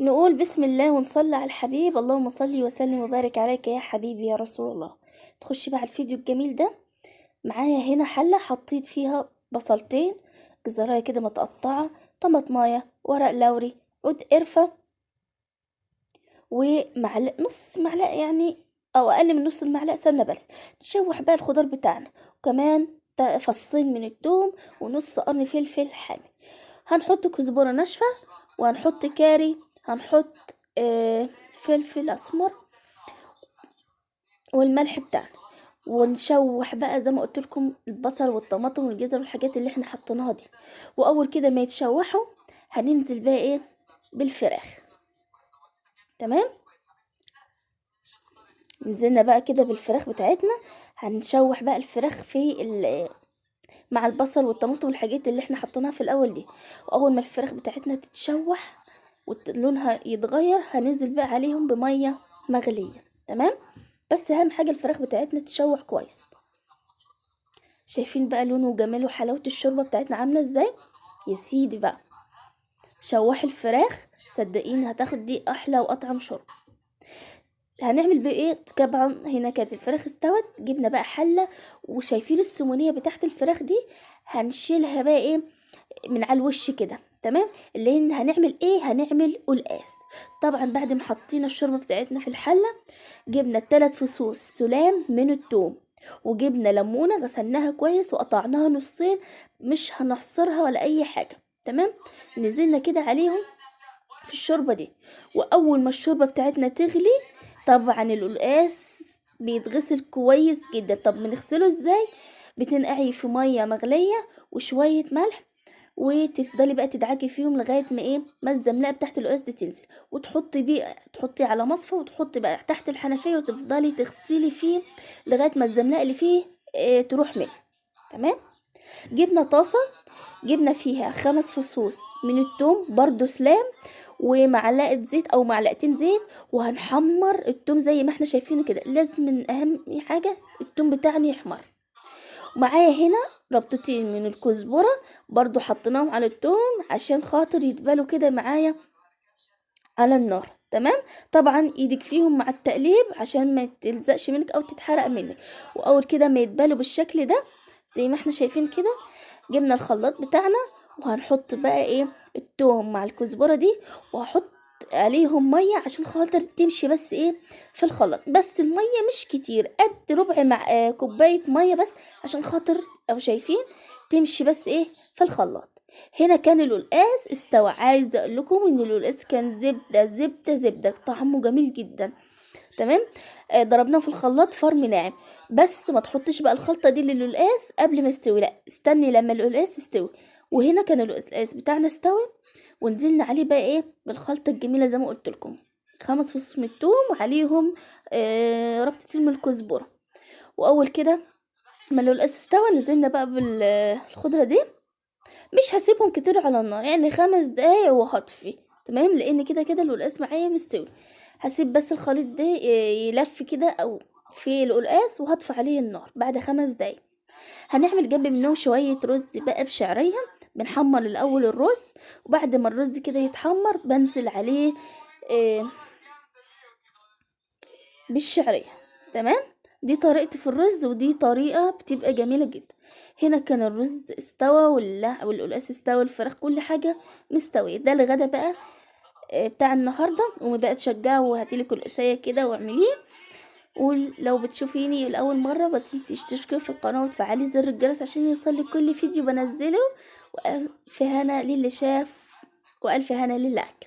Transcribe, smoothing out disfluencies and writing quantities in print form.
نقول بسم الله ونصلي على الحبيب. اللهم صل وسلم وبارك عليك يا حبيبي يا رسول الله. تخش بقى على الفيديو الجميل ده. معايا هنا حلة حطيت فيها بصلتين، جزراية كده متقطعة، طماطماية، ورق لوري، عود قرفة، ومعلقة نص معلقة يعني او اقل من نص المعلقة سمنة بلدي. نشوح بقى الخضار بتاعنا، وكمان فصين من الثوم ونص قرن فلفل حامي. هنحط كزبرة ناشفة، وهنحط كاري، هنحط فلفل اسمر، والملح بتاعنا. ونشوح بقى زي ما قلت لكم البصل والطماطم والجزر والحاجات اللي احنا حطيناها دي. واول كده ما يتشوحوا هننزل بقى ايه بالفراخ. تمام، نزلنا بقى كده بالفراخ بتاعتنا. هنشوح بقى الفراخ مع البصل والطماطم والحاجات اللي احنا حطيناها في الاول دي. واول ما الفراخ بتاعتنا تتشوح ولونها يتغير هننزل بقى عليهم بمية مغلية. تمام، بس اهم حاجة الفراخ بتاعتنا تتشوح كويس. شايفين بقى لونه وجماله وحلاوة الشوربة بتاعتنا عاملة ازاي؟ يا سيدي بقى شوح الفراخ، صدقيني هتاخد دي احلى واطعم شوربة. هنعمل بيه ايه؟ طبعا هنا كانت الفراخ استوت، جبنا بقى حلة، وشايفين السمونية بتاعت الفراخ دي هنشيلها بقى ايه من على الوش كده. تمام، اللي هنعمل ايه؟ هنعمل قلقاس. طبعا بعد ما حطينا الشوربة بتاعتنا في الحلة، جبنا 3 فصوص سلام من الثوم، وجبنا ليمونة غسلناها كويس وقطعناها نصين، مش هنعصرها ولا اي حاجة. تمام، نزلنا كده عليهم في الشوربة دي. واول ما الشوربة بتاعتنا تغلي، طبعا القلقاس بيتغسل كويس جدا. طب بنغسله ازاي؟ بتنقعي في مية مغلية وشوية ملح، وتفضلي بقى تدعكي فيهم لغايه ما ايه ما الزملاء بتاعت القلقاس دي تنزل، وتحطي بيه تحطي على مصفى، وتحطي بقى تحت الحنفيه وتفضلي تغسلي فيه لغايه ما الزملاء اللي فيه تروح منه. تمام، جبنا طاسه، جبنا فيها 5 فصوص من الثوم برضو سلام، ومعلقه زيت او معلقتين زيت، وهنحمر الثوم زي ما احنا شايفينه كده. لازم من اهم حاجه الثوم بتاعنا يحمر. معايا هنا ربطتين من الكزبرة برضو حطيناهم على التوم عشان خاطر يتبالوا كده معايا على النار. تمام، طبعا ايدك فيهم مع التقليب عشان ما تلزقش منك او تتحرق منك. واول كده ما يتبالوا بالشكل ده زي ما احنا شايفين كده، جبنا الخلاط بتاعنا، وهنحط بقى ايه التوم مع الكزبرة دي، وهحط عليهم مية عشان خاطر تمشي بس ايه في الخلاط. بس المية مش كتير، قد ربع مع كوباية مية بس، عشان خاطر او شايفين تمشي بس ايه في الخلاط. هنا كان القلقاس استوى. عايزه اقول لكم ان القلقاس كان زبده زبده زبده، طعمه جميل جدا. تمام، ضربناه في الخلاط فرم ناعم. بس ما تحطش بقى الخلطه دي للقلقاس قبل ما يستوي، لا استني لما القلقاس يستوي. وهنا كان القلقاس بتاعنا استوى، ونزلنا عليه بقى ايه بالخلطه الجميله زي ما قلت لكم. 5 فصوص من الثوم وعليهم ربطتين من الكزبره. واول كده ما القلقاس استوى نزلنا بقى بالخضره دي. مش هسيبهم كتير على النار، يعني 5 دقايق وهطفي. تمام، لان كده كده القلقاس معايا مستوي. هسيب بس الخليط ده يلف كده او في القلقاس، وهطفي عليه النار بعد 5 دقايق. هنعمل جنب منه شوية رز بقى بشعرية. بنحمر الاول الرز، وبعد ما الرز كده يتحمر بنزل عليه آه، بالشعرية. تمام، دي طريقتي في الرز، ودي طريقة بتبقى جميلة جدا. هنا كان الرز استوى والقلقاس استوى، الفراخ كل حاجة مستوية. ده الغدا بقى بتاع النهاردة. وما بقى تشجعوا وهاتيلك القلقاسية كده واعمليه. ولو بتشوفيني لأول مرة ما تنسيش تشتركي في القناة وتفعلي زر الجرس عشان يوصلك كل فيديو بنزله. وألف هنا للي شاف، وألف هنا للي أكل.